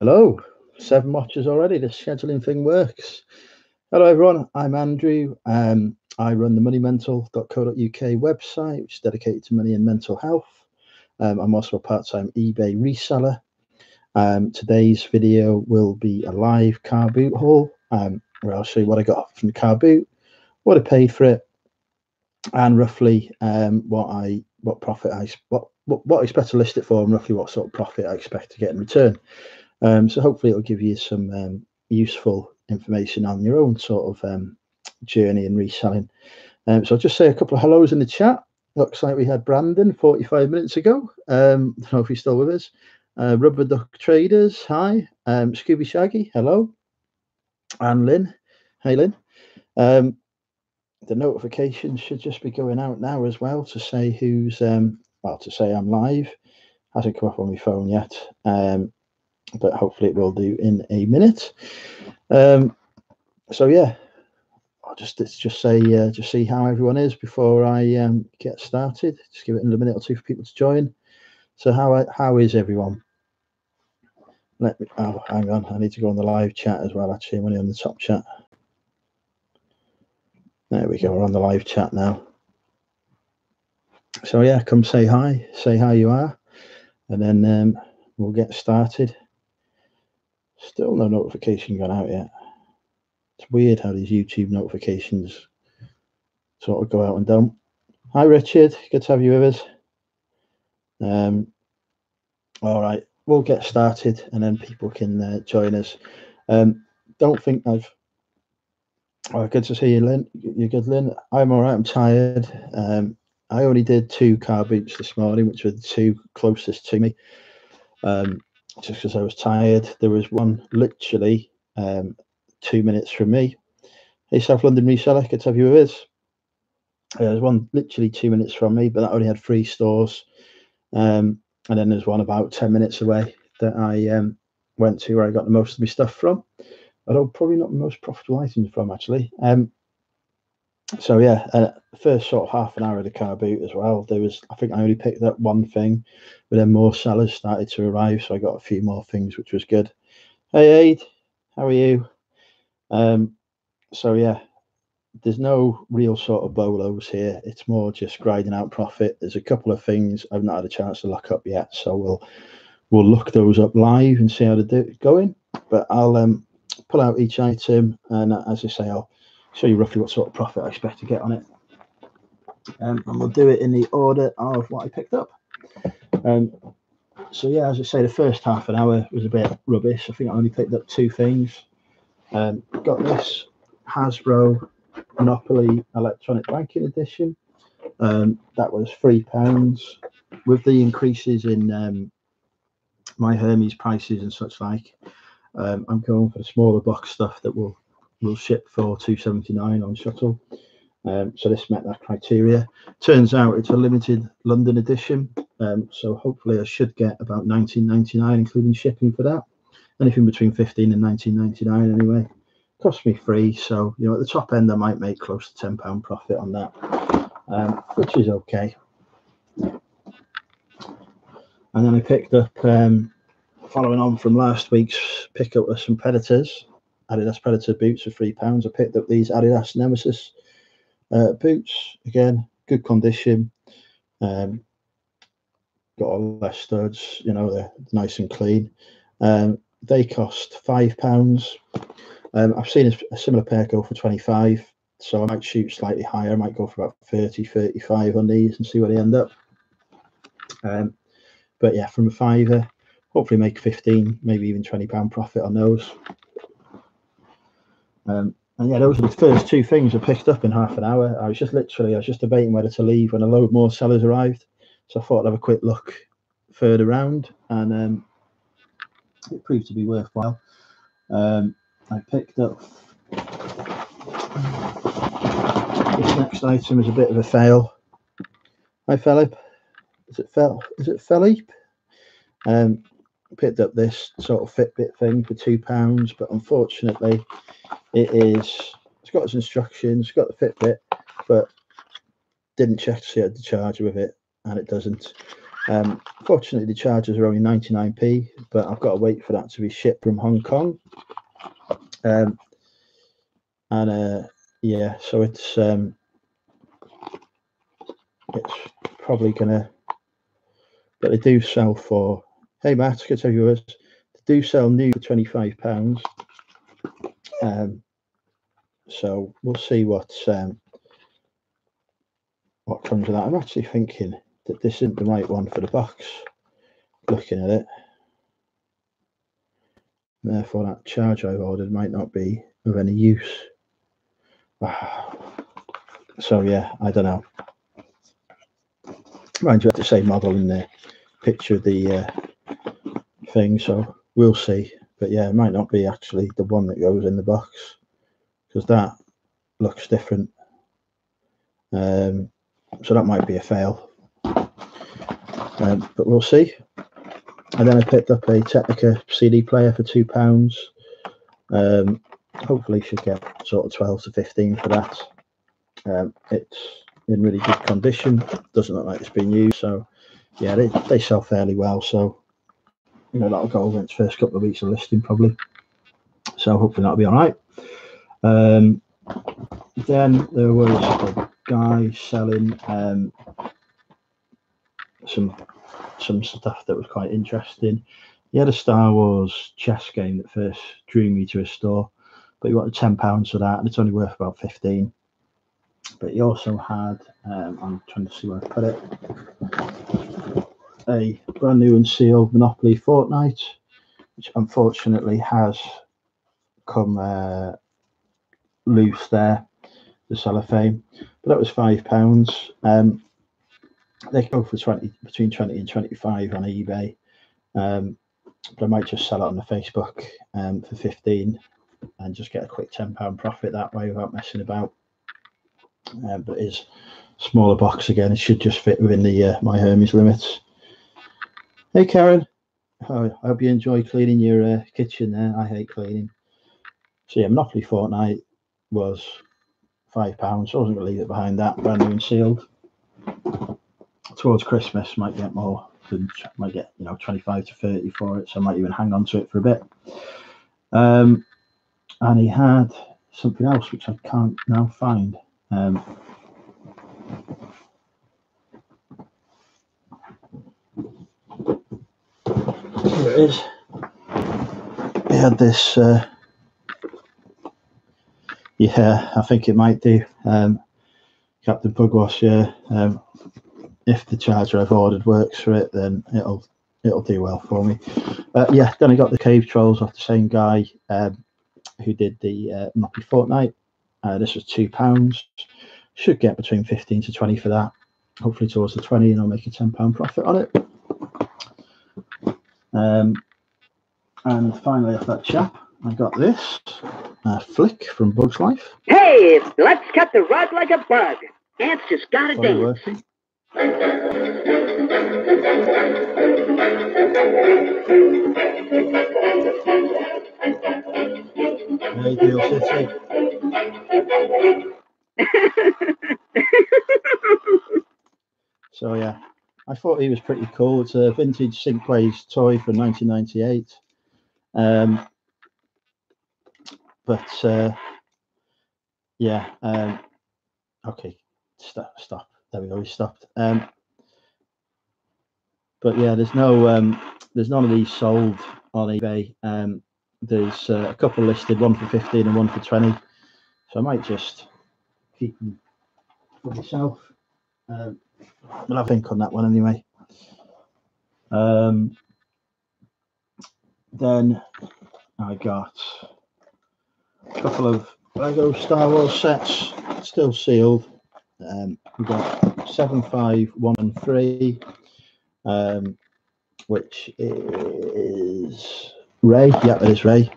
Hello, 7 watches already. The scheduling thing works. Hello, everyone. I'm Andrew. I run the moneymental.co.uk website, which is dedicated to money and mental health. I'm also a part-time eBay reseller. Today's video will be a live car boot haul, where I'll show you what I got from the car boot, what I paid for it, and roughly what I expect to list it for, and roughly what sort of profit I expect to get in return. So hopefully it'll give you some useful information on your own sort of journey in reselling. So I'll just say a couple of hellos in the chat. Looks like we had Brandon 45 minutes ago. Don't know if he's still with us. Rubber Duck Traders, hi. Scooby Shaggy, hello. And Lynn, hey Lynn. The notifications should just be going out now as well to say who's, to say I'm live. Hasn't come up on my phone yet. But hopefully it will do in a minute. So yeah, I'll just see how everyone is before I get started. Just give it another minute or two for people to join. So how is everyone? Let me. Oh, hang on. I need to go on the live chat as well. Actually, I'm only on the top chat. There we go. We're on the live chat now. So yeah, come say hi. Say how you are, and then we'll get started. Still no notification gone out yet. It's weird how these YouTube notifications sort of go out and don't. Hi, Richard. Good to have you with us. All right, we'll get started and then people can join us. Don't think I've... Oh, good to see you, Lynn. You're good, Lynn? I'm all right. I'm tired. I only did 2 car boots this morning, which were the 2 closest to me, just because I was tired. There was one literally 2 minutes from me. Hey, South London reseller, good to have you with us. There's one literally 2 minutes from me, but that only had 3 stores. And then there's one about 10 minutes away that I went to where I got the most of my stuff from. Although probably not the most profitable items from, actually. So yeah, first sort of half an hour of the car boot as well. I think I only picked up one thing, but then more sellers started to arrive, so I got a few more things, which was good. Hey, Aid, how are you? So yeah, there's no real sort of bolos here. It's more just grinding out profit. There's a couple of things I've not had a chance to look up yet, so we'll look those up live and see how they're going. But I'll pull out each item, and as I say, I'll show you roughly what sort of profit I expect to get on it. And we'll do it in the order of what I picked up. So yeah, as I say, the first half an hour was a bit rubbish. I think I only picked up 2 things. Got this Hasbro Monopoly Electronic Banking Edition. That was £3. With the increases in my Hermes prices and such like, I'm going for the smaller box stuff that will ship for £2.79 on shuttle. So this met that criteria. Turns out it's a limited London edition, so hopefully I should get about £19.99 including shipping for that. Anything between £15 and £19.99 anyway. Cost me free, so you know, at the top end I might make close to £10 profit on that, which is okay. And then I picked up, following on from last week's pickup with some Predators, Adidas Predator boots for £3. I picked up these Adidas Nemesis boots, again, good condition. Got all their studs, you know, they're nice and clean. They cost £5. I've seen a similar pair go for 25, so I might shoot slightly higher. I might go for about 30, 35 on these and see where they end up. But yeah, from a £5, hopefully make 15, maybe even £20 profit on those. And yeah, those are the first 2 things I picked up in half an hour. I was just debating whether to leave when a load more sellers arrived. So I thought I'd have a quick look further round, and it proved to be worthwhile. I picked up this next item is a bit of a fail. Hi, Philip. Is it Philippe? Picked up this sort of Fitbit thing for £2, but unfortunately it's got its instructions, it's got the Fitbit, but didn't check to see how to charge with it, and it doesn't. Fortunately, the chargers are only 99p, but I've got to wait for that to be shipped from Hong Kong. Yeah, so it's probably gonna, but they do sell for, hey Matt, good to have you with us. They do sell new for £25. So we'll see what comes of that. I'm actually thinking that this isn't the right one for the box, looking at it. Therefore, that charger I've ordered might not be of any use. So yeah, I don't know. Mind you, have the same model in the picture of the thing, so we'll see. But yeah, it might not be actually the one that goes in the box, because that looks different. So that might be a fail. But we'll see. And then I picked up a Technica CD player for £2. Hopefully should get sort of 12 to 15 for that. It's in really good condition, doesn't look like it's been used, so yeah, they sell fairly well, so you know that'll go over its first couple of weeks of listing probably, so hopefully that'll be all right. Then there was a guy selling some stuff that was quite interesting. He had a Star Wars chess game that first drew me to his store, but he wanted £10 for that, and it's only worth about 15. But he also had, I'm trying to see where I put it, a brand new and sealed Monopoly Fortnite, which unfortunately has come loose there, the cellophane. But that was £5. They go for between 20 and 25 on eBay. But I might just sell it on the Facebook for 15 and just get a quick £10 profit that way without messing about. But it is a smaller box again. It should just fit within the my Hermes limits. Hey Karen, I hope you enjoy cleaning your kitchen there. I hate cleaning. So yeah, Monopoly Fortnite was £5. So I wasn't going to leave it behind that, brand new and sealed. Towards Christmas, might get more. Might get 25 to 30 for it, so I might even hang on to it for a bit. And he had something else which I can't now find. Here it is. He had this. Yeah, I think it might do. Captain Pugwash. Yeah. If the charger I've ordered works for it, then it'll do well for me. Yeah, then I got the cave trolls off the same guy who did the Monopoly Fortnite. This was £2. Should get between 15 to 20 for that. Hopefully towards the 20, and I'll make a £10 profit on it. And finally, off that chap, I got this Flick from Bug's Life. Hey, let's cut the rug like a bug. Ants just got a dance. Working. Ideal City. So yeah, I thought he was pretty cool. It's a vintage Syncways toy from 1998. But yeah, okay, stop. There we go. He stopped. But yeah, there's none of these sold on eBay. There's a couple listed, one for 15 and one for 20. So I might just keep them for myself. We'll have ink on that one anyway. Then I got a couple of Lego Star Wars sets, still sealed. We got 7, 5, 1, and 3, which is Ray. Yeah, it is Ray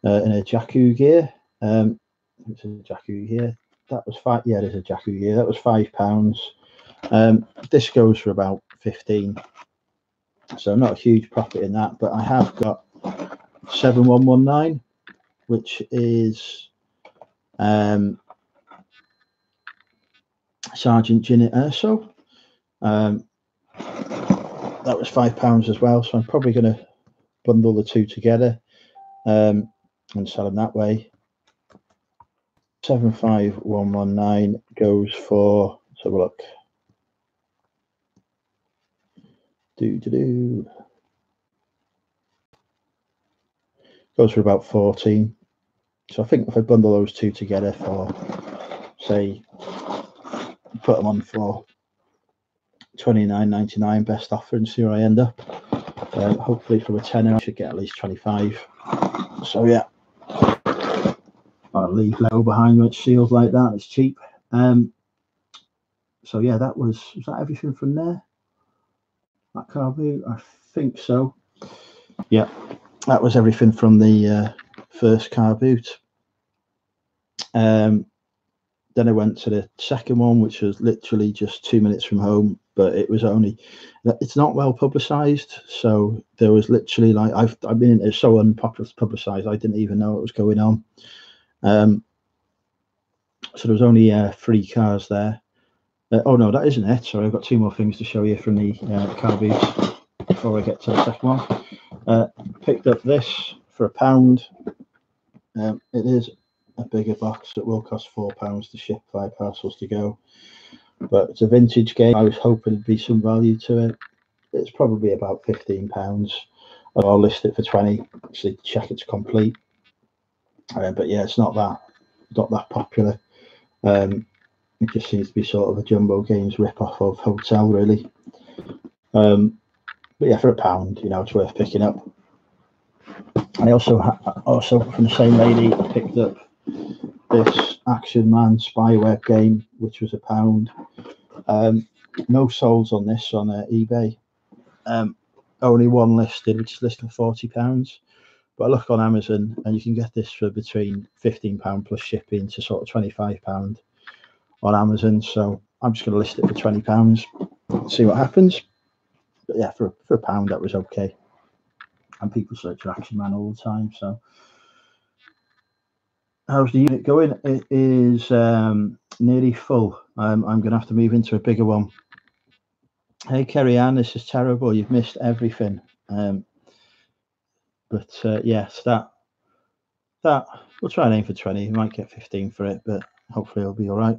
in a Jakku gear. It's a Jakku gear. That was five. Yeah, it is a Jakku gear. That was £5. This goes for about 15. So not a huge profit in that, but I have got 7119, which is Sergeant Ginny Erso. that was £5 as well. So I'm probably going to bundle the two together and sell them that way. 75119 goes for, let's have a look. Goes for about 14. So I think if I bundle those two together for, say, put them on for £29.99 best offer and see where I end up. Hopefully from a tenner I should get at least 25. So yeah, I'll leave Lego behind when it's sealed like that. It's cheap. So yeah, was that everything from there? That car boot, I think so. Yeah, that was everything from the first car boot. Then I went to the second one, which was literally just 2 minutes from home, but it's not well publicized. So there was literally like, it's so unpublicized, I didn't even know what was going on. So there was only 3 cars there. Oh no, that isn't it. Sorry, I've got 2 more things to show you from the car boots before I get to the second one. Picked up this for £1. It is a bigger box. It will cost £4 to ship, 5 parcels to go, but it's a vintage game. I was hoping there'd be some value to it. It's probably about £15. I'll list it for 20, actually check it's complete. But yeah, it's not that popular. It just seems to be sort of a Jumbo Games rip-off of Hotel, really. But yeah, for £1, it's worth picking up. And I also from the same lady, I picked up this Action Man spyware game, which was £1. No solds on this on eBay. Only one listed, which is listed for £40. But I look on Amazon and you can get this for between £15 plus shipping to sort of £25 on Amazon. So I'm just going to list it for £20, see what happens. But yeah, for £1 that was okay. And people search for Action Man all the time. So how's the unit going? It is nearly full. I'm going to have to move into a bigger one. Hey Kerry Ann, this is terrible. You've missed everything. But yes, that we'll try and aim for 20. You might get 15 for it, but hopefully it'll be all right.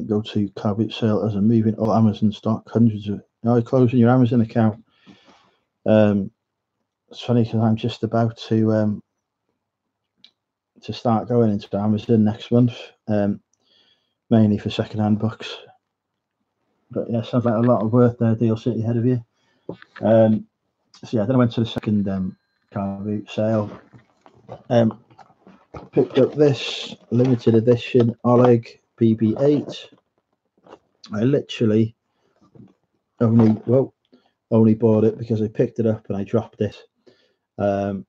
Go to car boot sale as I'm moving all Amazon stock. Hundreds of closing your Amazon account. It's funny because I'm just about to start going into Amazon next month, mainly for second-hand books. But yeah, sounds like a lot of work there, Deal City, ahead of you. So yeah, then I went to the second car boot sale. Picked up this limited edition Oleg BB8. I literally only bought it because I picked it up and I dropped it. So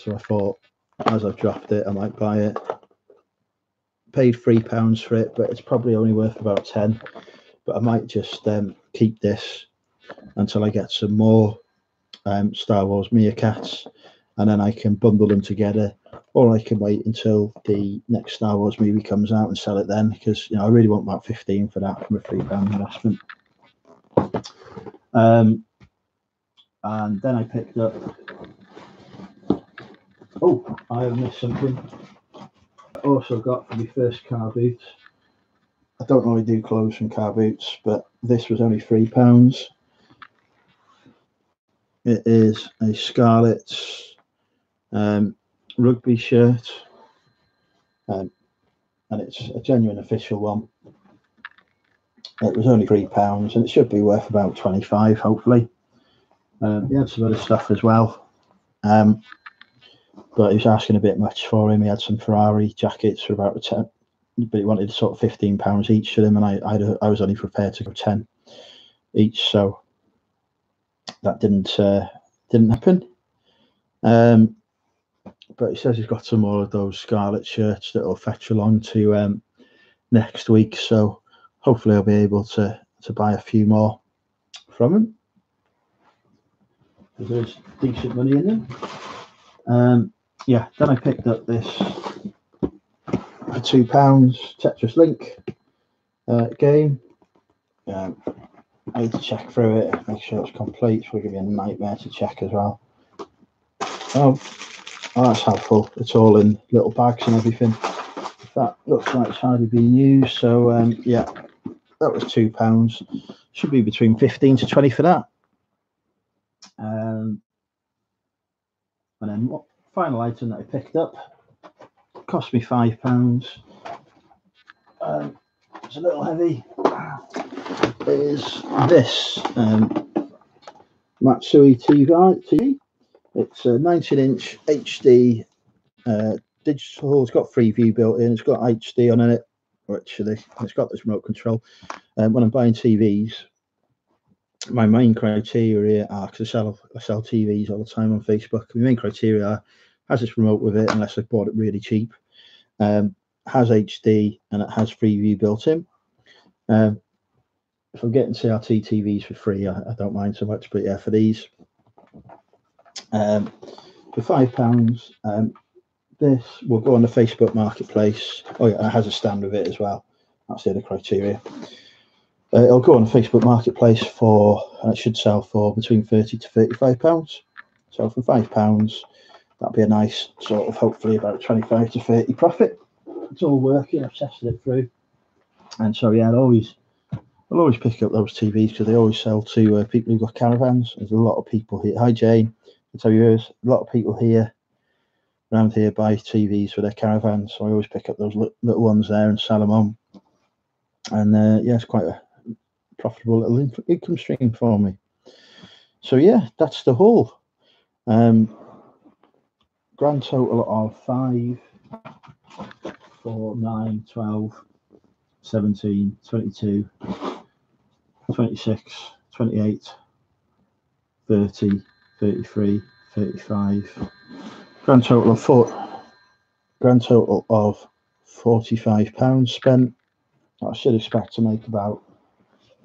I thought, as I've dropped it, I might buy it. Paid £3 for it, but it's probably only worth about 10. But I might just keep this until I get some more Star Wars Meerkats, and then I can bundle them together, or I can wait until the next Star Wars movie comes out and sell it then, because I really want about 15 for that from a £3 investment. And then I picked up. Oh, I have missed something. I also got for my first car boot. I don't normally do clothes from car boots, but this was only £3. It is a Scarlet rugby shirt, and it's a genuine official one. It was only £3, and it should be worth about 25, hopefully. He had some other stuff as well, but he was asking a bit much for him. He had some Ferrari jackets for about 10, but he wanted sort of £15 each for them, and I was only prepared to go 10 each, so that didn't happen. But he says he's got some more of those Scarlet shirts that will fetch along to next week, so hopefully I'll be able to buy a few more from him, because there's decent money in them. Yeah, then I picked up this for £2 Tetris Link game. I need to check through it, make sure it's complete. It's going to be a nightmare to check as well. Oh, that's helpful. It's all in little bags and everything. That looks like it's hardly being used. So yeah, that was £2. Should be between 15 to 20 for that. And then what final item that I picked up cost me £5. It's a little heavy. Is this Matsui TV? It's a 19-inch HD digital. It's got Freeview built in. It's got HD on it. Actually, it's got this remote control. When I'm buying TVs, my main criteria are, because I sell TVs all the time on Facebook. My main criteria are, has this remote with it, unless I bought it really cheap. Has HD and it has Freeview built in. If I'm getting CRT TVs for free, I don't mind so much. But yeah, for these, for £5, this will go on the Facebook Marketplace. Oh yeah, and it has a stand with it as well. That's the other criteria. It'll go on the Facebook Marketplace and it should sell for between £30 to £35. So for £5, that'll be a nice sort of, hopefully about 25 to 30 profit. It's all working. I've tested it through, and so yeah, I'll always pick up those TVs because they always sell to people who've got caravans. There's a lot of people here. Hi Jane, I'll tell you, there's a lot of people here around here buy TVs for their caravans, so I always pick up those little ones there and sell them on. And yeah, it's quite a profitable little income stream for me. So yeah, that's the haul. Grand total of 5, 4, 9, 12, 17, 22, 26, 28, 30, 33, 35. Grand total of £45 spent. I should expect to make about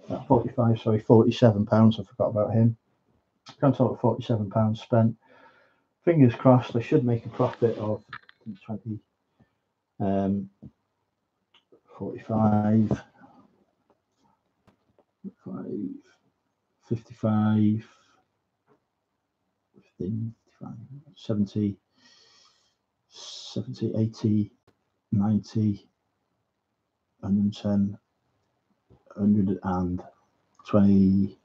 £47. I forgot about him. Grand total of £47 spent. Fingers crossed, I should make a profit of 20, 45, 55, 15, 70, 80, 90, 110, 120.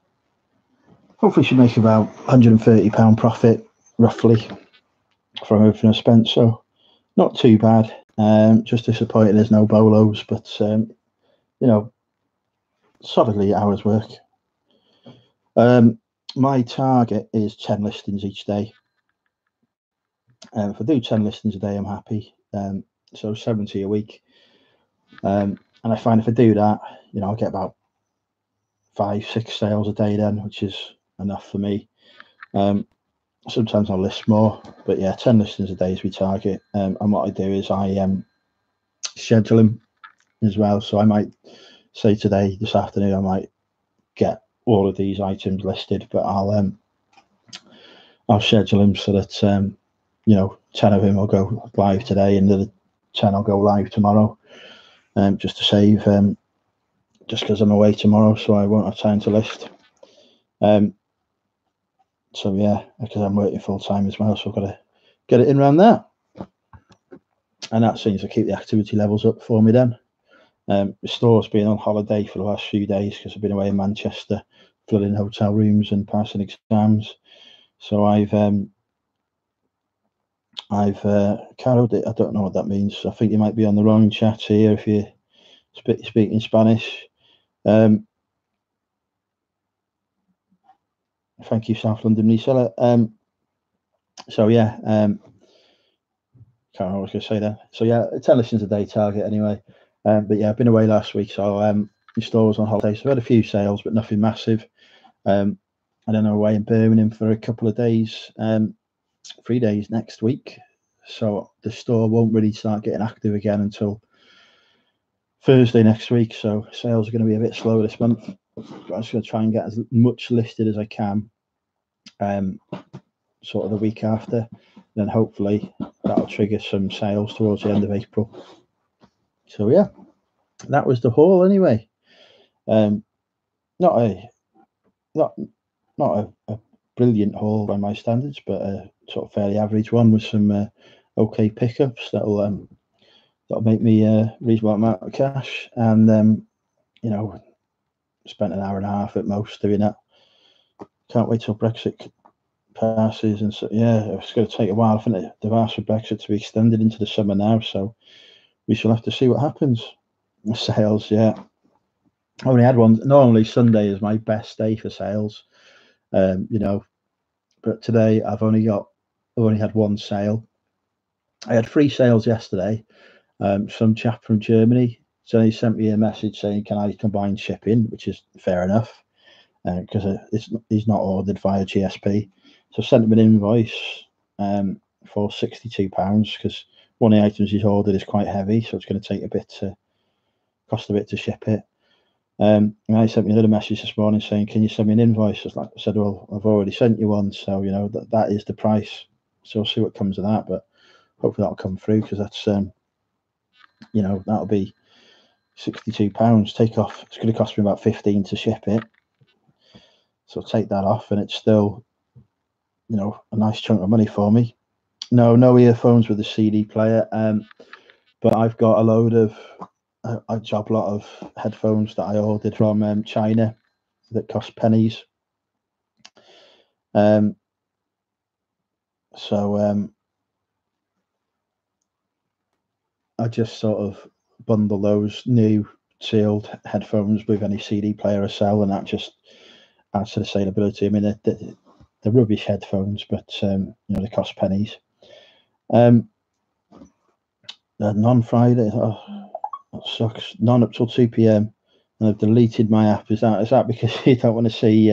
Hopefully should make about £130 profit roughly from everything I spent, so not too bad. Just disappointed there's no bolos, but you know, solidly hours work. My target is 10 listings each day. If I do 10 listings a day, I'm happy. So 70 a week. And I find if I do that, you know, I'll get about 5, 6 sales a day then, which is enough for me. Sometimes I'll list more, but yeah, 10 listings a day is my target. And what I do is I schedule them as well. So I might say today, this afternoon, I might get all of these items listed, but I'll schedule them so that you know, 10 of them will go live today and the other 10 will go live tomorrow, just to save, just because I'm away tomorrow, so I won't have time to list. So yeah, because I'm working full time as well, so I've got to get it in around that, and that seems to keep the activity levels up for me then. The store's been on holiday for the last few days because I've been away in Manchester, flooding hotel rooms and passing exams. So I've carried it. I don't know what that means. I think you might be on the wrong chat here if you speak in Spanish. Thank you, South London reseller. So yeah, can't remember what I was going to say there. So yeah, 10 listings a day target anyway. But yeah, I've been away last week, so the store was on holiday, so I've had a few sales, but nothing massive. And then I'm away in Birmingham for a couple of days, 3 days next week. So the store won't really start getting active again until Thursday next week. So sales are going to be a bit slow this month. But I'm just going to try and get as much listed as I can, sort of the week after. Then hopefully that'll trigger some sales towards the end of April. So yeah, that was the haul anyway. Not a not a brilliant haul by my standards, but a sort of fairly average one with some okay pickups that'll make me a reasonable amount of cash. And you know, spent an hour and a half at most doing that. Can't wait till Brexit passes, and so yeah, it's going to take a while. I think they've asked for Brexit to be extended into the summer now, so we shall have to see what happens. Sales, yeah. I only had one. Normally Sunday is my best day for sales, you know, but today I've only had one sale. I had 3 sales yesterday. Some chap from Germany, so he sent me a message saying, "Can I combine shipping?" Which is fair enough, because he's not ordered via GSP. So I sent him an invoice for £62 because one of the items he's ordered is quite heavy, so it's going to take cost a bit to ship it. And he sent me another message this morning saying, "Can you send me an invoice?" I said, "Well, I've already sent you one, so you know that is the price. So we'll see what comes of that, but hopefully that'll come through because that's you know, that'll be £62. Take off. It's going to cost me about 15 to ship it, so I'll take that off, and it's still, you know, a nice chunk of money for me. No earphones with a CD player, but I've got a load of a job lot of headphones that I ordered from China that cost pennies. So I just sort of bundle those new sealed headphones with any CD player I sell, and that just adds to the saleability. I mean, they're rubbish headphones, but you know, they cost pennies. And on Friday, that sucks. None up till 2 p.m. and I've deleted my app. Is that because you don't want to see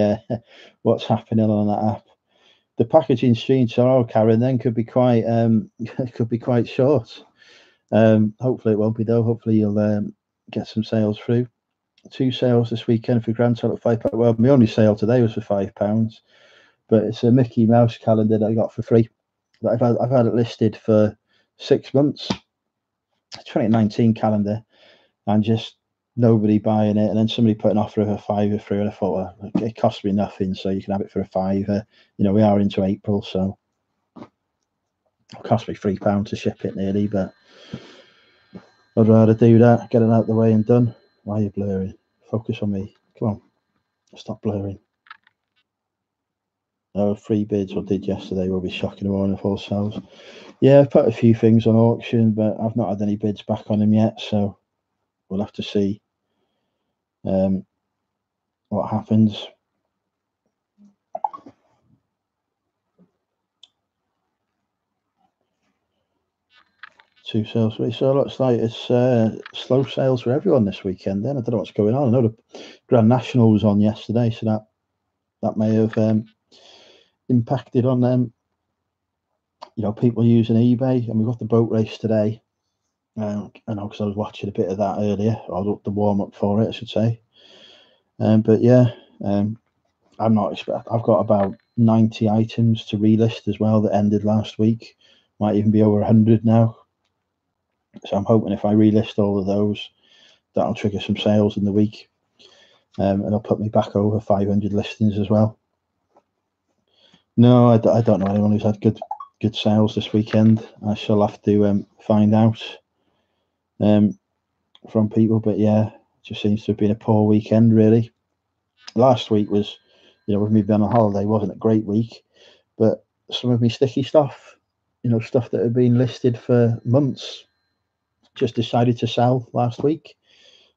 what's happening on that app? The packaging stream tomorrow, Karen, then could be quite short. Hopefully it won't be though. Hopefully you'll get some sales through. 2 sales this weekend for grand total of £5. Well, my only sale today was for £5, but it's a Mickey Mouse calendar that I got for free. That I've had it listed for 6 months. 2019 calendar, and just nobody buying it. And then somebody put an offer of a £5 through, and I thought, well, it cost me nothing, so you can have it for a £5. You know, we are into April, so it cost me £3 to ship it nearly, but I'd rather do that, get it out of the way and done. Why are you blurring? Focus on me. Come on, stop blurring. Oh, 3 bids I did yesterday will be shocking tomorrow if all sells. Yeah, I've put a few things on auction, but I've not had any bids back on them yet, so we'll have to see what happens. Two sales week. So it looks like it's slow sales for everyone this weekend. Then I don't know what's going on. I know the Grand National was on yesterday, so that may have impacted on you know, people using eBay. And we've got the boat race today. I know because I was watching a bit of that earlier, or the warm up for it, I should say. But yeah, I'm not expect. I've got about 90 items to relist as well that ended last week. Might even be over 100 now. So I'm hoping if I relist all of those, that'll trigger some sales in the week, and it'll put me back over 500 listings as well. No, I don't know anyone who's had good sales this weekend. I shall have to find out from people, but yeah, it just seems to have been a poor weekend really. Last week was, you know, with me being on holiday, wasn't a great week, but some of me sticky stuff, you know, stuff that had been listed for months, just decided to sell last week,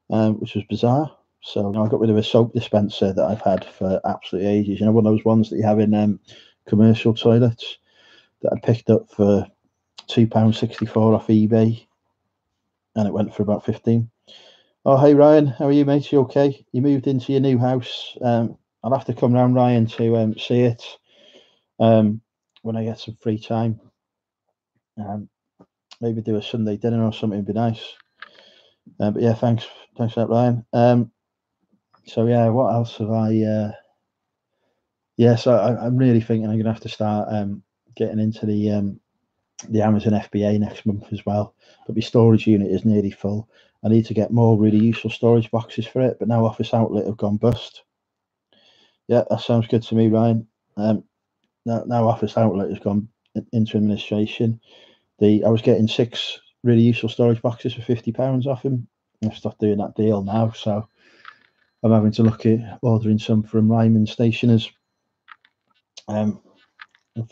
which was bizarre. So you know, I got rid of a soap dispenser that I've had for absolutely ages. You know, one of those ones that you have in commercial toilets that I picked up for £2.64 off eBay, and it went for about 15. Oh, hey Ryan, how are you, mate? You okay? You moved into your new house. I'll have to come round, Ryan, to see it when I get some free time. Maybe do a Sunday dinner or something would be nice. But yeah, thanks for that, Ryan. So yeah, what else have I? Yeah, so I'm really thinking I'm gonna have to start getting into the Amazon FBA next month as well. But my storage unit is nearly full. I need to get more really useful storage boxes for it, but now Office Outlet have gone bust. Yeah, that sounds good to me, Ryan. Now Office Outlet has gone into administration. I was getting 6 really useful storage boxes for £50 off him. I've stopped doing that deal now, so I'm having to look at ordering some from Ryman Stationers and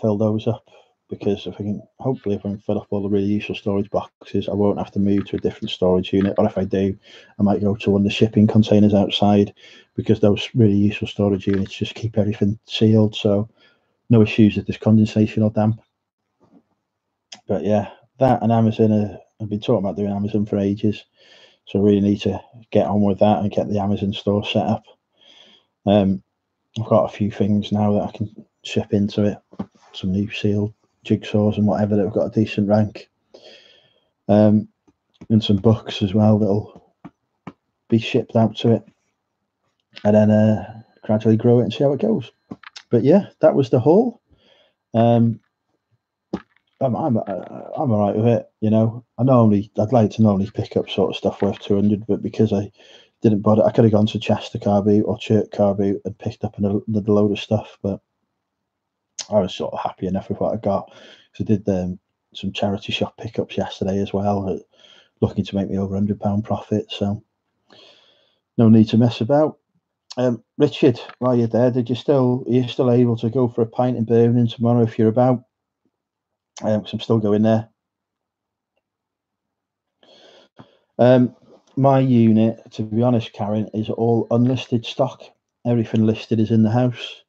fill those up, because if I can, hopefully, if I can fill up all the really useful storage boxes, I won't have to move to a different storage unit. Or if I do, I might go to one of the shipping containers outside, because those really useful storage units just keep everything sealed, so no issues if there's condensation or damp. But yeah, that and Amazon, I've been talking about doing Amazon for ages, so I really need to get on with that and get the Amazon store set up. I've got a few things now that I can ship into it, some new sealed jigsaws and whatever that have got a decent rank, and some books as well that'll be shipped out to it, and then gradually grow it and see how it goes. But yeah, that was the haul. I'm all right with it. I'd like to normally pick up sort of stuff worth 200, but because I didn't bother, I could have gone to Chester Car Boot or Chirk Car Boot and picked up another load of stuff, but I was sort of happy enough with what I got. So I did some charity shop pickups yesterday as well, looking to make me over £100 profit. So no need to mess about. Richard, while you're there, are you still able to go for a pint in Birmingham tomorrow if you're about? 'Cause I'm still going there. My unit, to be honest, Karen, is all unlisted stock. Everything listed is in the house.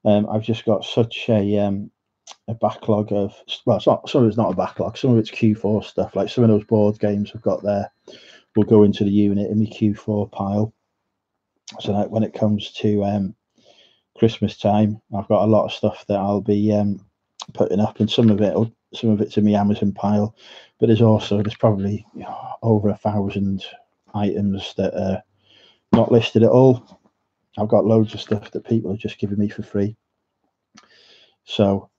I've just got such a backlog of, well, some of it's not a backlog, some of it's Q4 stuff, like some of those board games I've got there will go into the unit in my Q4 pile. So that when it comes to Christmas time, I've got a lot of stuff that I'll be putting up, and some of it's in my Amazon pile, but there's probably over 1,000 items that are not listed at all. I've got loads of stuff that people are just giving me for free. So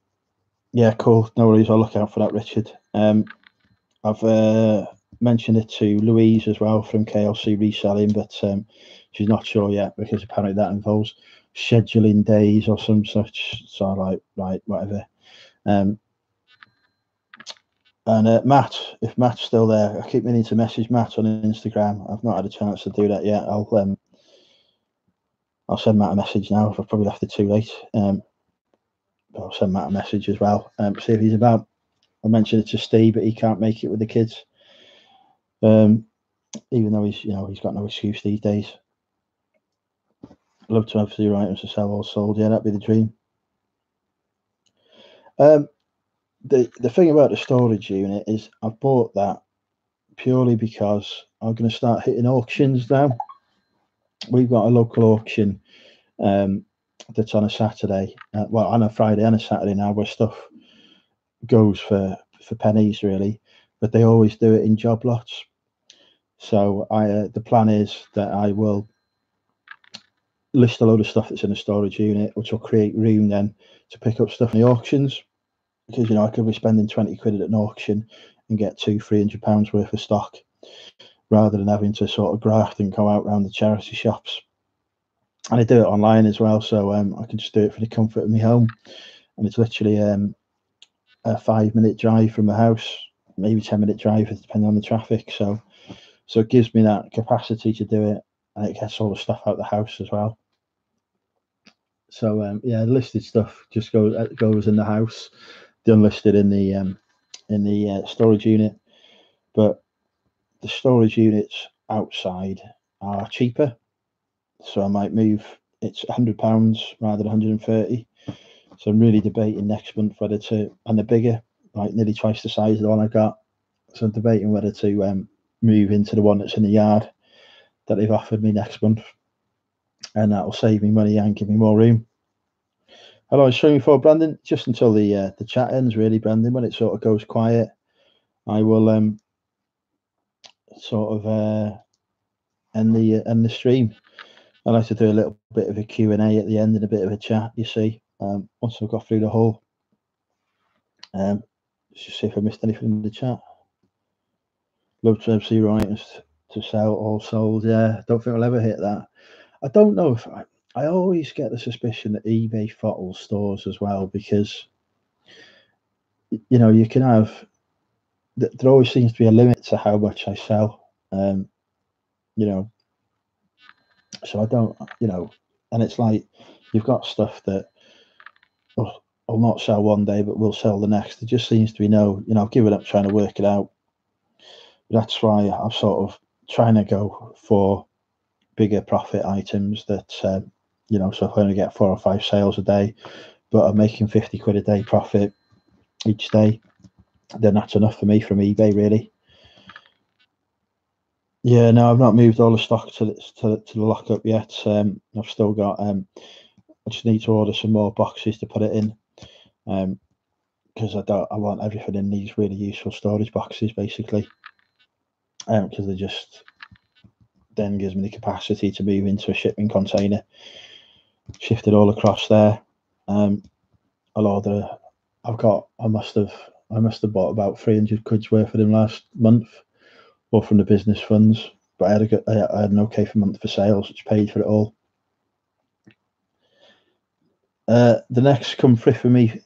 yeah, cool. No worries. I'll look out for that, Richard. I've mentioned it to Louise as well from KLC Reselling, but she's not sure yet, because apparently that involves scheduling days or some such. So I'm like, right, whatever. And Matt, if Matt's still there, I keep meaning to message Matt on Instagram. I've not had a chance to do that yet. I'll send Matt a message now. I've probably left it too late. I'll send Matt a message as well. See if he's about. I mentioned it to Steve, but he can't make it with the kids. Even though he's got no excuse these days. Love to have 0 items to sell or sold. Yeah, that'd be the dream. The thing about the storage unit is I've bought that purely because I'm going to start hitting auctions now. We've got a local auction that's on a Saturday, on a Friday and a Saturday now, where stuff goes for pennies really, but they always do it in job lots. So the plan is that I will list a load of stuff that's in a storage unit, which will create room then to pick up stuff in the auctions, because I could be spending 20 quid at an auction and get £200-300 worth of stock, rather than having to sort of graft and go out around the charity shops. And I do it online as well, so I can just do it from the comfort of my home, and it's literally a 5-minute drive from the house, maybe 10-minute drive depending on the traffic. So it gives me that capacity to do it, and it gets all the stuff out of the house as well. So yeah, listed stuff just goes in the house, the unlisted in the storage unit. But the storage units outside are cheaper, so I might move. It's £100 rather than 130. So I'm really debating next month whether to, and they're bigger, like nearly twice the size of the one I got. So I'm debating whether to move into the one that's in the yard that they've offered me next month, and that will save me money and give me more room. Hello, it's showing for Brandon. Just until the chat ends, really, Brandon. When it sort of goes quiet, I will sort of end the stream. I like to do a little bit of a Q&A at the end and a bit of a chat. You see, once I've got through the whole. Just see if I missed anything in the chat. Love to have 0 items to sell or sold. Yeah, don't think I'll ever hit that. I don't know if I always get the suspicion that eBay throttles stores as well, because you can have, there always seems to be a limit to how much I sell. You know, so I don't, and it's like you've got stuff that will not sell one day but will sell the next. There just seems to be no, I've given up trying to work it out. That's why I'm sort of trying to go for bigger profit items that, so if I only get 4 or 5 sales a day, but I'm making 50 quid a day profit each day, then that's enough for me from eBay, really. Yeah, no, I've not moved all the stock to the lockup yet. I've still got. I just need to order some more boxes to put it in, because I want everything in these really useful storage boxes, basically, because they just then gives me the capacity to move into a shipping container, shift it all across there. I'll order. I must have bought about 300 quid's worth of them last month, or from the business funds. But I had an okay for month for sales, which paid for it all. The next come thrift for me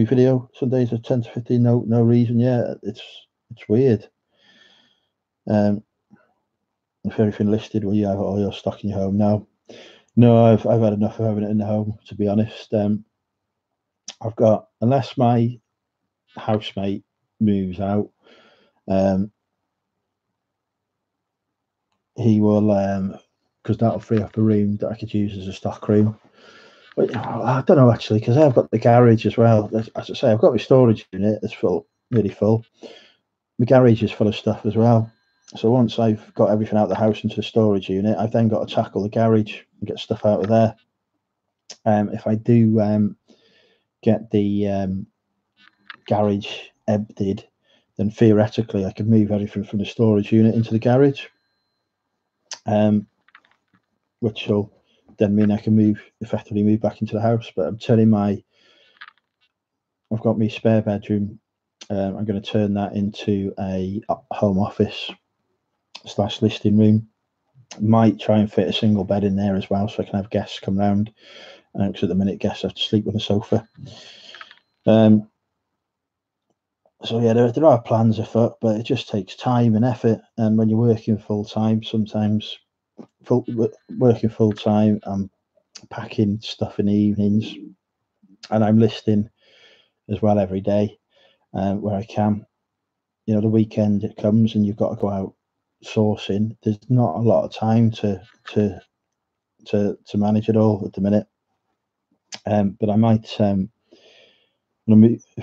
video Sundays at 10 to 15. No reason. Yeah, it's weird. If everything listed, will you have all your stock in your home now? No, I've had enough of having it in the home, to be honest. I've got, unless my housemate moves out, he will, because that'll free up a room that I could use as a stock room. But I don't know, actually, because I've got the garage as well. As I say, I've got my storage unit that's full, really full. My garage is full of stuff as well. So once I've got everything out of the house into the storage unit, I've then got to tackle the garage and get stuff out of there. If I do get the garage emptied, then theoretically I could move everything from the storage unit into the garage, which will then mean I can effectively move back into the house. But I'm turning I've got my spare bedroom. I'm going to turn that into a home office / listing room. Might try and fit a single bed in there as well, so I can have guests come round, because at the minute guests have to sleep on the sofa. So yeah, there are plans afoot, but it just takes time and effort. And when you're working full time, sometimes working full time, I'm packing stuff in the evenings, and I'm listing as well every day where I can. The weekend it comes and you've got to go out sourcing. There's not a lot of time to manage it all at the minute. But I might, if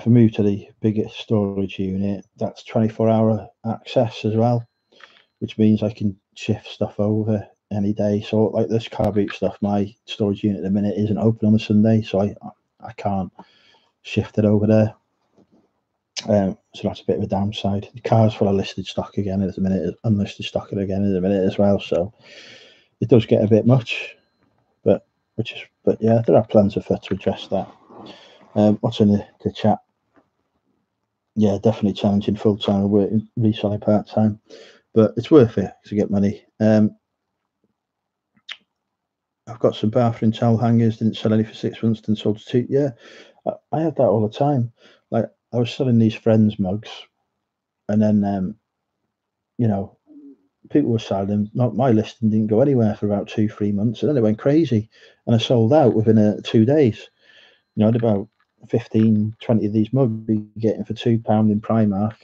I move to the bigger storage unit, that's 24-hour access as well, which means I can shift stuff over any day. So like this car boot stuff, my storage unit at the minute isn't open on a Sunday, so I can't shift it over there. So that's a bit of a downside. The car's full of listed stock again at the minute, unlisted stock again at the minute as well. So it does get a bit much, but yeah, there are plans afoot to address that. What's in the chat? Yeah, definitely challenging full time and working reselling part time, but it's worth it to get money. I've got some bathroom towel hangers, didn't sell any for 6 months, then sold to 2. Yeah, I have that all the time. Like I was selling these friends mugs, and then people were selling them. Not my listing didn't go anywhere for about 2-3 months, and then it went crazy, and I sold out within 2 days. I had about 15, 20 of these mugs getting for £2 in Primark,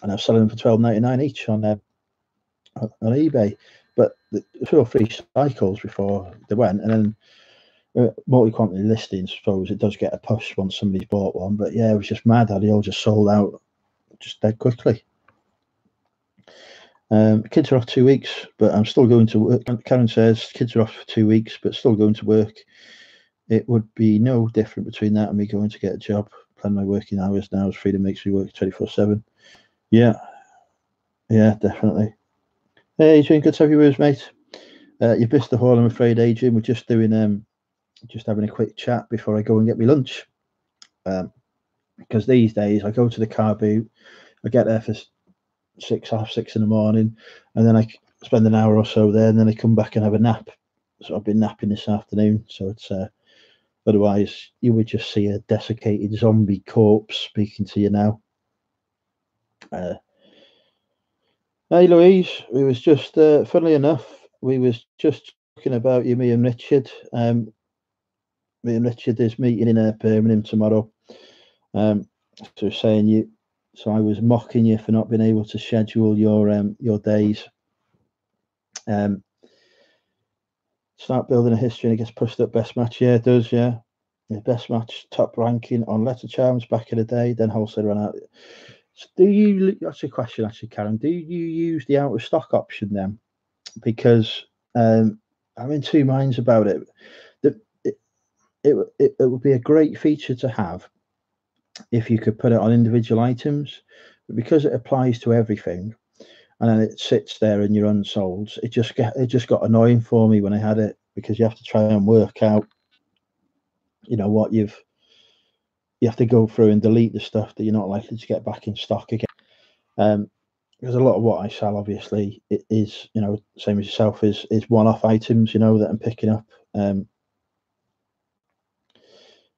and I was selling them for £12.99 each on eBay. But 2 or 3 cycles before they went, and then multi-quantity listings, I suppose it does get a push once somebody's bought one. But yeah, it was just mad how they all just sold out just dead quickly. Kids are off 2 weeks, but I'm still going to work. Karen says kids are off for 2 weeks, but still going to work. It would be no different between that and me going to get a job. Plan my working hours now, as freedom makes me work 24/7. Yeah, definitely. Hey, Adrian, good to have you with us, mate. You've missed the hall, I'm afraid, Adrian. We're just doing just having a quick chat before I go and get my lunch. Because these days I go to the car boot, I get there for 6, half 6 in the morning, and then I spend an hour or so there, and then I come back and have a nap. So I've been napping this afternoon. So it's otherwise you would just see a desiccated zombie corpse speaking to you now. Hey Louise, we was just funnily enough, we was just talking about you, me and Richard. Me and Richard is meeting in Birmingham tomorrow. So saying you, so I was mocking you for not being able to schedule your days. Start building a history and it gets pushed up best match. Yeah, it does. Yeah, best match top ranking on Letter Charms back in the day. Then wholesale ran out. So do you? That's a question, actually, Karen. Do you use the out of stock option then? Because I'm in two minds about it. That it would be a great feature to have if you could put it on individual items, but because it applies to everything, and then it sits there and you're unsold, it just got annoying for me when I had it, because you have to try and work out, what you have to go through and delete the stuff that you're not likely to get back in stock again. Because a lot of what I sell, obviously, it is, same as yourself, is one-off items, that I'm picking up.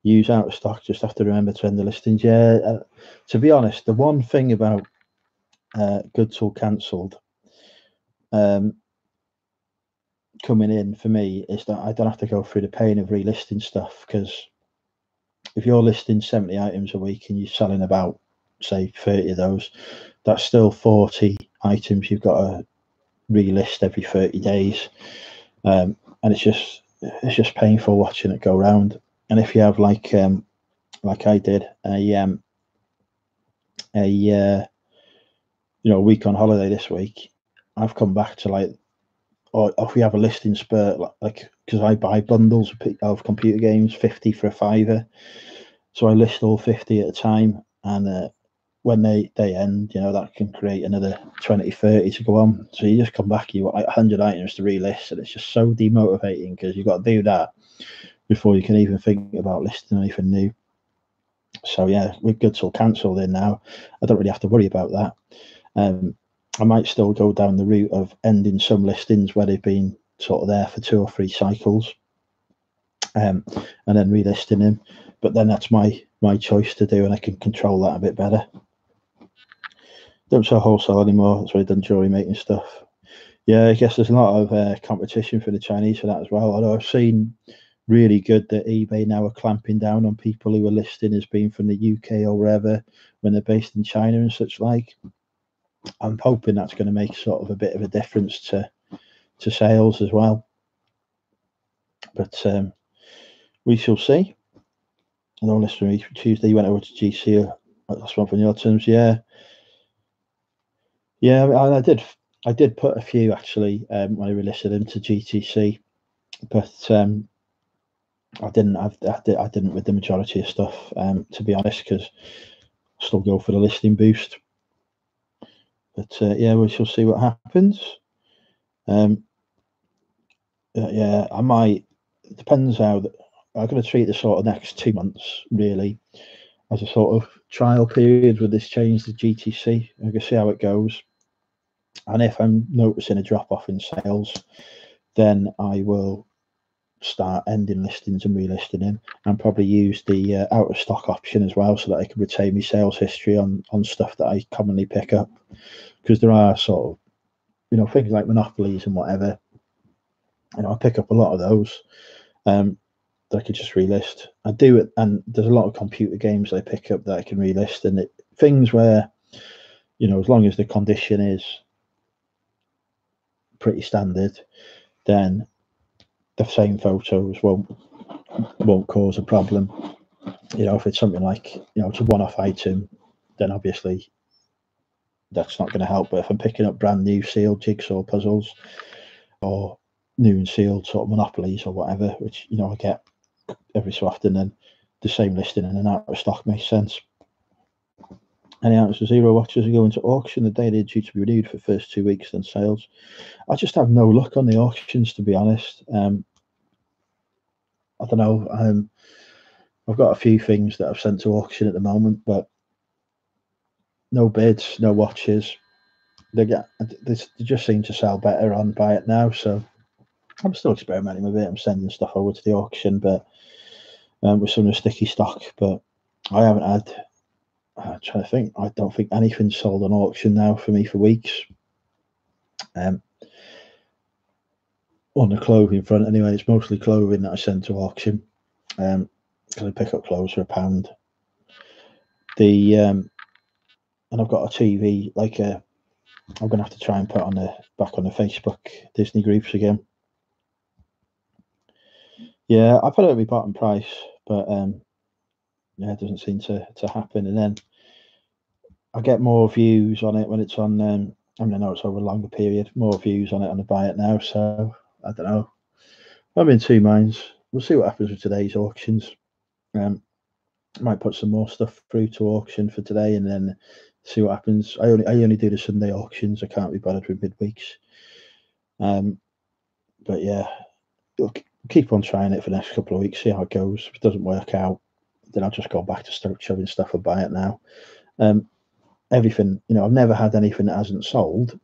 Use out of stock, just have to remember to end the listings. Yeah, to be honest, the one thing about goods all cancelled coming in for me is that I don't have to go through the pain of relisting stuff, because if you're listing 70 items a week and you're selling about, say, 30 of those, that's still 40 items you've got to relist every 30 days, and it's just painful watching it go round. And if you have like I did a week on holiday this week, I've come back to like, or if we have a listing spurt, like because I buy bundles of computer games, 50 for a fiver, so I list all 50 at a time, and when they end, that can create another 20, 30 to go on. So you just come back, you got like 100 items to relist, and it's just so demotivating, because you've got to do that before you can even think about listing anything new. So yeah, with goods all cancelled in now, I don't really have to worry about that. I might still go down the route of ending some listings where they've been sort of there for 2 or 3 cycles, and then relisting them. But then that's my choice to do, and I can control that a bit better. Don't sell wholesale anymore. That's what I've done jewelry making stuff. Yeah, I guess there's a lot of competition for the Chinese for that as well. Although I've seen really good that eBay now are clamping down on people who are listing as being from the UK or wherever when they're based in China and such like. I'm hoping that's going to make sort of a bit of a difference to sales as well. But we shall see. I know listening Tuesday you went over to GC last month on your terms. Yeah, I did put a few actually when I relisted them to GTC, but I didn't with the majority of stuff, to be honest, because I still go for the listing boost. But yeah, we shall see what happens. Yeah, I might. It depends how I'm going to treat the sort of next 2 months really as a sort of trial period with this change to GTC. I can see how it goes, and if I'm noticing a drop off in sales, then I will start ending listings and relisting them, and probably use the out of stock option as well, so that I can retain my sales history on stuff that I commonly pick up, because there are sort of things like monopolies and whatever. I pick up a lot of those that I could just relist. I do it, and there's a lot of computer games I pick up that I can relist, and things where as long as the condition is pretty standard, then the same photos won't cause a problem. If it's something like it's a one-off item, then obviously that's not going to help. But if I'm picking up brand new sealed jigsaw puzzles or new and sealed sort of monopolies or whatever, which I get every so often, then the same listing in and out of stock makes sense. Any answer? Zero watches are going to auction the day they're due to be renewed for the first 2 weeks, then sales. I just have no luck on the auctions, to be honest. I don't know. I've got a few things that I've sent to auction at the moment, but no bids, no watches. They just seem to sell better on Buy It Now. So I'm still experimenting with it. I'm sending stuff over to the auction, but with some of the sticky stock. But I haven't had. I'm trying to think. I don't think anything's sold on auction now for me for weeks. On the clothing front, anyway, it's mostly clothing that I send to auction. Because I pick up clothes for £1. And I've got a TV. I'm gonna have to try and put back on the Facebook Disney groups again. Yeah, I put it at my bottom price, but yeah, it doesn't seem to happen. And then I get more views on it when it's on. I know it's over a longer period. More views on it on the buy it now. So I don't know. I'm in two minds. We'll see what happens with today's auctions. Might put some more stuff through to auction for today, and then see what happens. I only do the Sunday auctions. I can't be bothered with midweeks. But yeah, we'll keep on trying it for the next couple of weeks. See how it goes. If it doesn't work out, then I'll just go back to start shoving stuff and buy it now. Everything, I've never had anything that hasn't sold.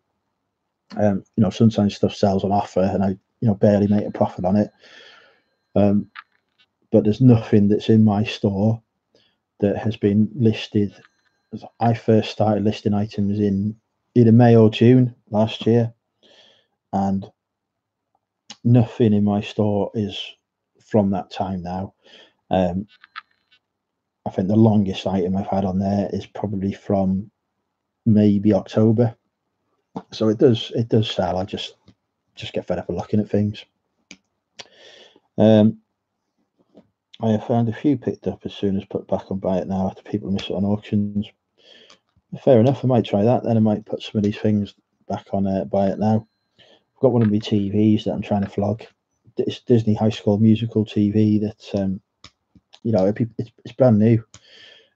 Sometimes stuff sells on offer, and I, barely make a profit on it. But there's nothing that's in my store that has been listed. I first started listing items in either May or June last year, and nothing in my store is from that time now. I think the longest item I've had on there is probably from maybe October. So it does sell. I just get fed up of looking at things. I have found a few picked up as soon as put back on buy it now after people miss it on auctions. Fair enough. I might try that. Then I might put some of these things back on buy it now. I've got one of my TVs that I'm trying to flog. It's Disney High School Musical TV that it's brand new,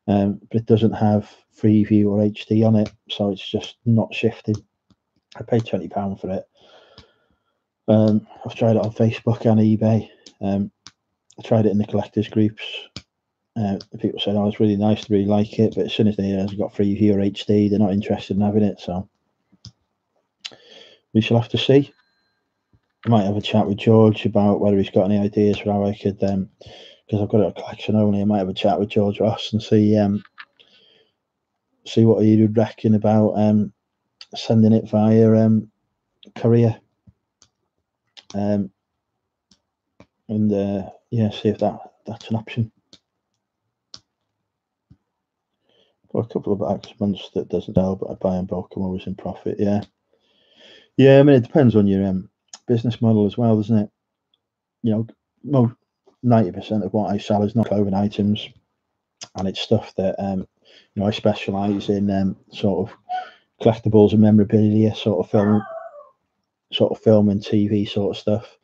but it doesn't have Freeview or HD on it, so it's just not shifting. I paid £20 for it. I've tried it on Facebook and eBay. I tried it in the collectors groups. People said, "Oh, it's really nice, to really like it," but as soon as they hear it's got Freeview or HD, they're not interested in having it. So we shall have to see. I might have a chat with George about whether he's got any ideas for how I could, because I've got it a collection only. I might have a chat with George Ross and see what he would reckon about sending it via courier. And see if that's an option. For a couple of months that doesn't sell, but I buy in bulk, I'm always in profit. Yeah. I mean, it depends on your business model as well, doesn't it? 90% of what I sell is not clothing items, and it's stuff that I specialise in sort of collectibles and memorabilia, sort of film and TV sort of stuff,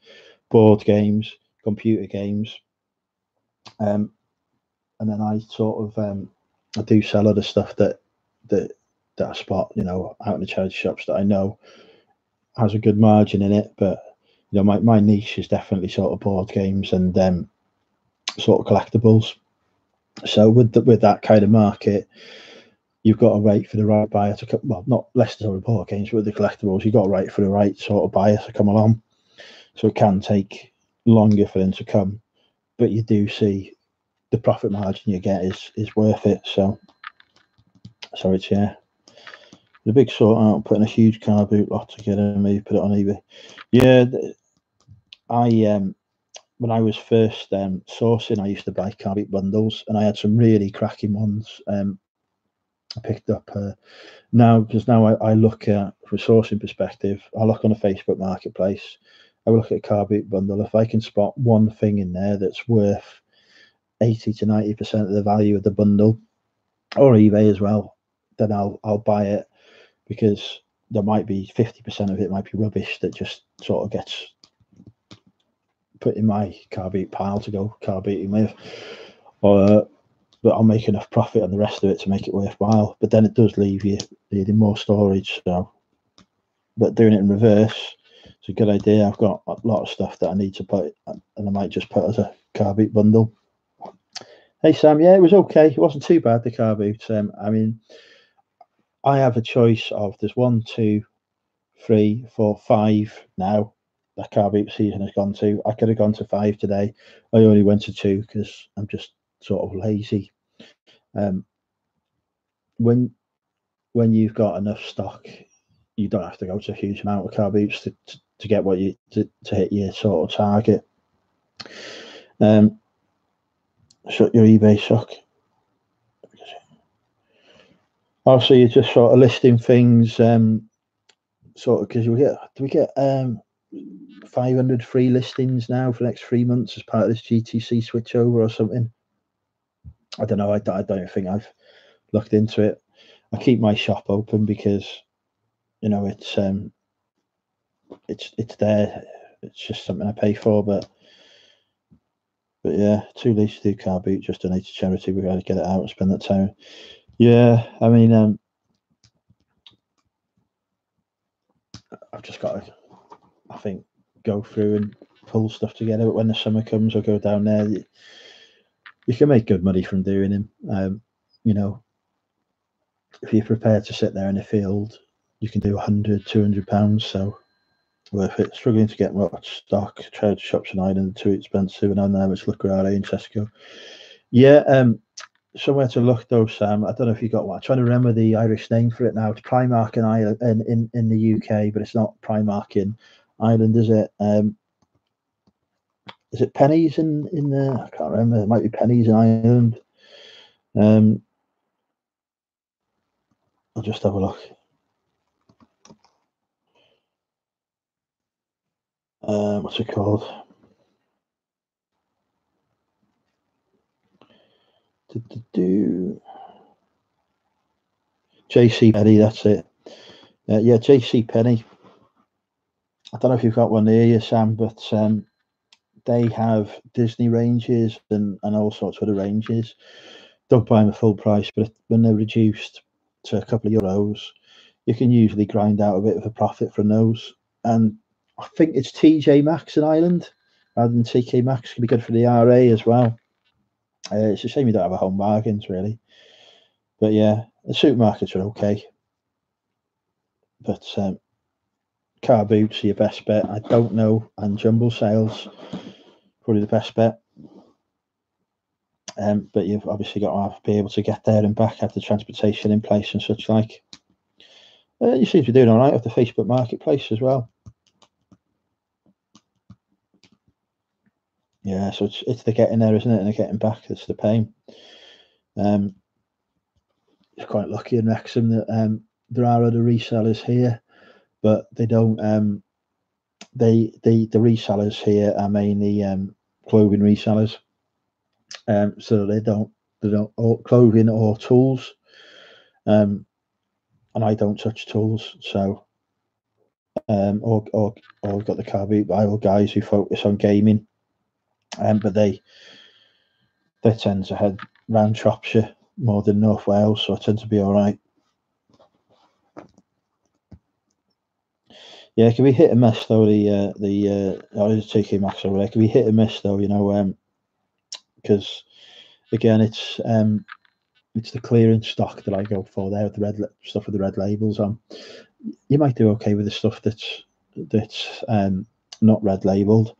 board games, computer games, and then I sort of I do sell other stuff that I spot, out in the charity shops that I know has a good margin in it. But my niche is definitely sort of board games and sort of collectibles. So with that kind of market, you've got to wait for the right buyer to come. Well, not less so with board games, but with the collectibles, you've got to wait for the right sort of buyer to come along. So it can take longer for them to come, but you do see the profit margin you get is worth it. So it's the big sort out, putting a huge car boot lot together, maybe put it on eBay. Yeah, I when I was first sourcing, I used to buy car boot bundles, and I had some really cracking ones. I picked up now, because now I look at, from a sourcing perspective, I look on a Facebook marketplace. I will look at a car boot bundle. If I can spot one thing in there that's worth 80 to 90% of the value of the bundle, or eBay as well, then I'll buy it, because there might be 50% of it might be rubbish that just sort of gets put in my car boot pile to go car booting with, but I'll make enough profit on the rest of it to make it worthwhile. But then it does leave you needing more storage. So, but doing it in reverse, it's a good idea. I've got a lot of stuff that I need to put, and I might just put as a car boot bundle. Hey Sam, yeah, it was okay. It wasn't too bad, the car boot. I mean, I have a choice of, there's 1, 2, 3, 4, 5 now. that car boot season has gone to. I could have gone to 5 today. I only went to 2 because I'm just sort of lazy. Um, when you've got enough stock, you don't have to go to a huge amount of car boots to get what you to hit your sort of target. Shut your eBay suck. Also, you're just sort of listing things, sort of because we get 500 free listings now for the next 3 months as part of this GTC switchover or something. I don't know. I don't think I've looked into it. I keep my shop open because it's there. It's just something I pay for, but yeah, too lazy to do car boot. Just donate to charity. We got to get it out and spend that time. Yeah, I mean, I've just got to, I think, go through and pull stuff together. But when the summer comes, I'll go down there. You can make good money from doing them. If you're prepared to sit there in the field, you can do 100, 200 pounds. So worth it. Struggling to get much stock. Trade shops in Ireland are too expensive, and I know much look around in Tesco. Yeah, somewhere to look though, Sam. I don't know if you got one. I'm trying to remember the Irish name for it now. It's Primark in Ireland, in the UK, but it's not Primark in Ireland, is it? Is it Pennies in the? I can't remember. It might be Pennies in Ireland. I'll just have a look. What's it called? JC Penny, that's it. Yeah, JC Penny. I don't know if you've got one near you, Sam, but they have Disney ranges and all sorts of other ranges. Don't buy them at full price, but when they're reduced to a couple of euros, you can usually grind out a bit of a profit from those. And I think it's TJ Maxx in Ireland rather than TK Maxx. Can be good for the RA as well. It's a shame you don't have a home bargains, really. But yeah, the supermarkets are okay. But car boots are your best bet. I don't know, and jumble sales probably the best bet. But you've obviously got to be able to get there and back, have the transportation in place and such like. You seem to be doing all right with the Facebook Marketplace as well. Yeah, so it's the getting there, isn't it, and the getting back that's the pain. It's quite lucky in Wrexham that there are other resellers here, but they don't. The resellers here are mainly clothing resellers, so they don't clothing or tools, and I don't touch tools, so or we've got the car boot Bible guys who focus on gaming, but they tend to head round Shropshire more than North Wales, so I tend to be all right. Yeah, it can be hit and miss though. The TK Maxx over there can be hit and miss though, because again it's the clearance stock that I go for there with the stuff with the red labels on. You might do okay with the stuff that's not red labeled,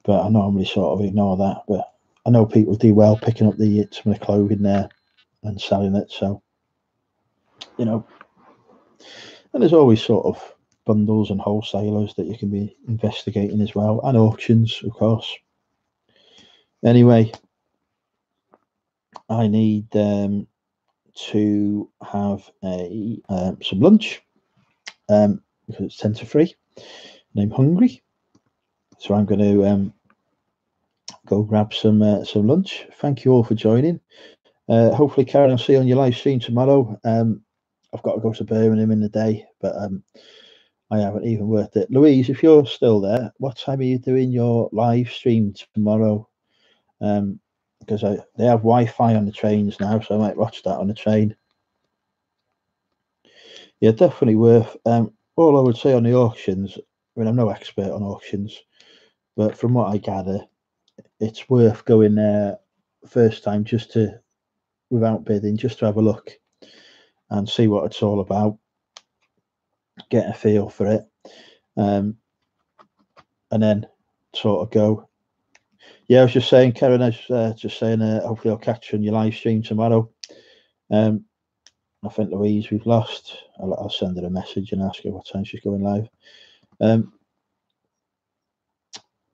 but I normally sort of ignore that. But I know people do well picking up some of the clothing there and selling it. So, and there's always sort of bundles and wholesalers that you can be investigating as well, and auctions, of course. Anyway, I need to have some lunch because it's 10 to 3 and I'm hungry, so I'm going to go grab some lunch. Thank you all for joining. Hopefully, Karen, I'll see you on your live stream tomorrow. I've got to go to Birmingham in the day, but I haven't even worked it. Louise, if you're still there, what time are you doing your live stream tomorrow? Because they have Wi-Fi on the trains now, so I might watch that on the train. Yeah, definitely worth. All I would say on the auctions, I mean, I'm no expert on auctions, but from what I gather, it's worth going there first time just to, without bidding, just to have a look and see what it's all about, get a feel for it. and then sort of go. Yeah, I was just saying, Karen, I was just saying, hopefully I'll catch you on your live stream tomorrow. I think Louise we've lost. I'll send her a message and ask her what time she's going live.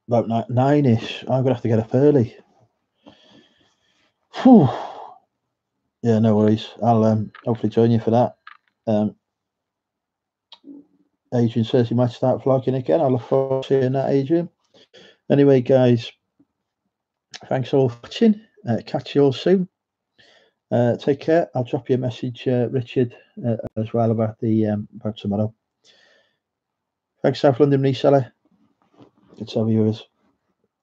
About 9-ish. I'm gonna have to get up early. Whew. Yeah, no worries. I'll hopefully join you for that. Adrian says he might start vlogging again. I look forward to seeing that, Adrian. Anyway, guys, thanks all for watching. Catch you all soon. Take care. I'll drop you a message, Richard, as well about about tomorrow. Thanks, South London Reseller. Good to have you with us.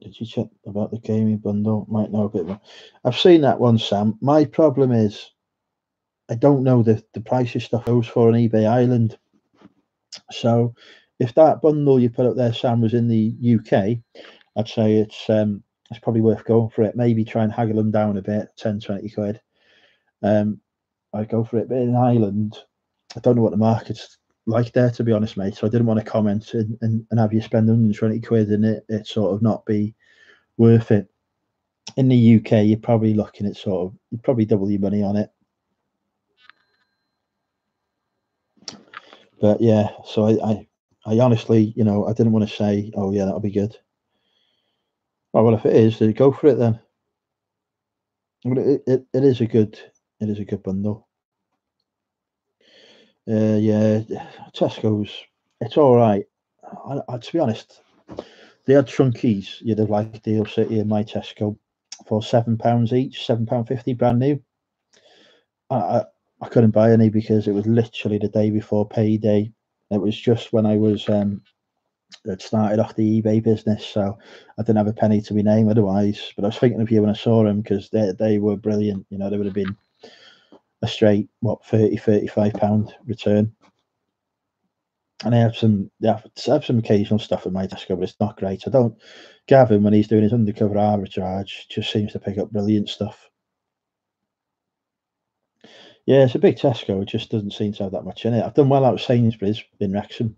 Did you check about the gaming bundle? Might know a bit more. I've seen that one, Sam. My problem is I don't know the price of stuff goes for on eBay Ireland. So if that bundle you put up there, Sam, was in the UK, I'd say it's probably worth going for it. Maybe try and haggle them down a bit, 10, 20 quid. I'd go for it. But in Ireland, I don't know what the market's like there, to be honest, mate. So I didn't want to comment and have you spend 120 quid and it sort of not be worth it. In the UK, you're probably looking at you'd probably double your money on it. But yeah, so I honestly, I didn't want to say, oh yeah, that'll be good. Well, if it is, then go for it then. It is a good bundle. Yeah, Tesco's, it's all right. To be honest, they had Trunkies. You'd have liked Deal City and my Tesco for £7 each, £7.50 brand new. I couldn't buy any because it was literally the day before payday. It was just when I was had started off the eBay business, so I didn't have a penny to my name otherwise. But I was thinking of you when I saw them because they were brilliant. They would have been a straight £30-35 return. And I have some occasional stuff at my Tesco, but it's not great. Gavin, when he's doing his undercover arbitrage, just seems to pick up brilliant stuff. Yeah, it's a big Tesco. It just doesn't seem to have that much in it. I've done well out of Sainsbury's in Wrexham.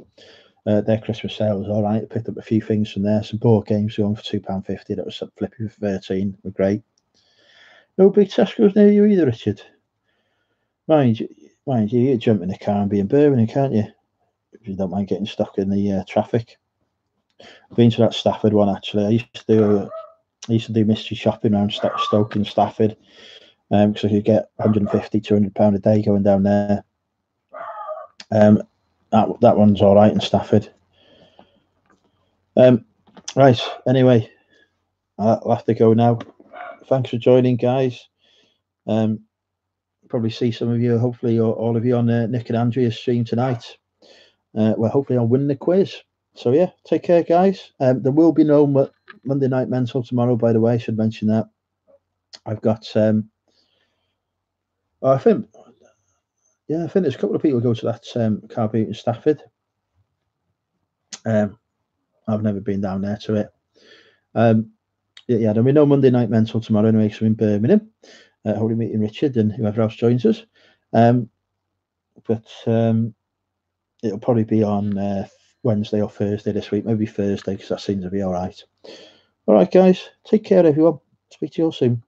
Their Christmas sale was all right. I picked up a few things from there. Some board games going for £2.50. That was flipping for 13. Were great. No big Tesco's near you either, Richard. Mind you, you jump in the car and be in Birmingham, can't you? If you don't mind getting stuck in the traffic. I've been to that Stafford one actually. I used to do mystery shopping around Stoke and Stafford, because I could get £150-200 a day going down there. That one's all right in Stafford. Right. Anyway, I'll have to go now. Thanks for joining, guys. Probably see some of you, hopefully, or all of you on Nick and Andrea's stream tonight. Well, hopefully I'll win the quiz. So yeah, take care, guys. There will be no Monday Night Mental tomorrow, by the way. I should mention that. I've got I think there's a couple of people who go to that car boot in Stafford. I've never been down there to it. Yeah, there'll be no Monday Night Mental tomorrow anyway, because I'm in Birmingham. Hopefully meeting Richard and whoever else joins us. But it'll probably be on Wednesday or Thursday this week, maybe Thursday, because that seems to be all right. All right, guys, take care, everyone. Speak to you all soon.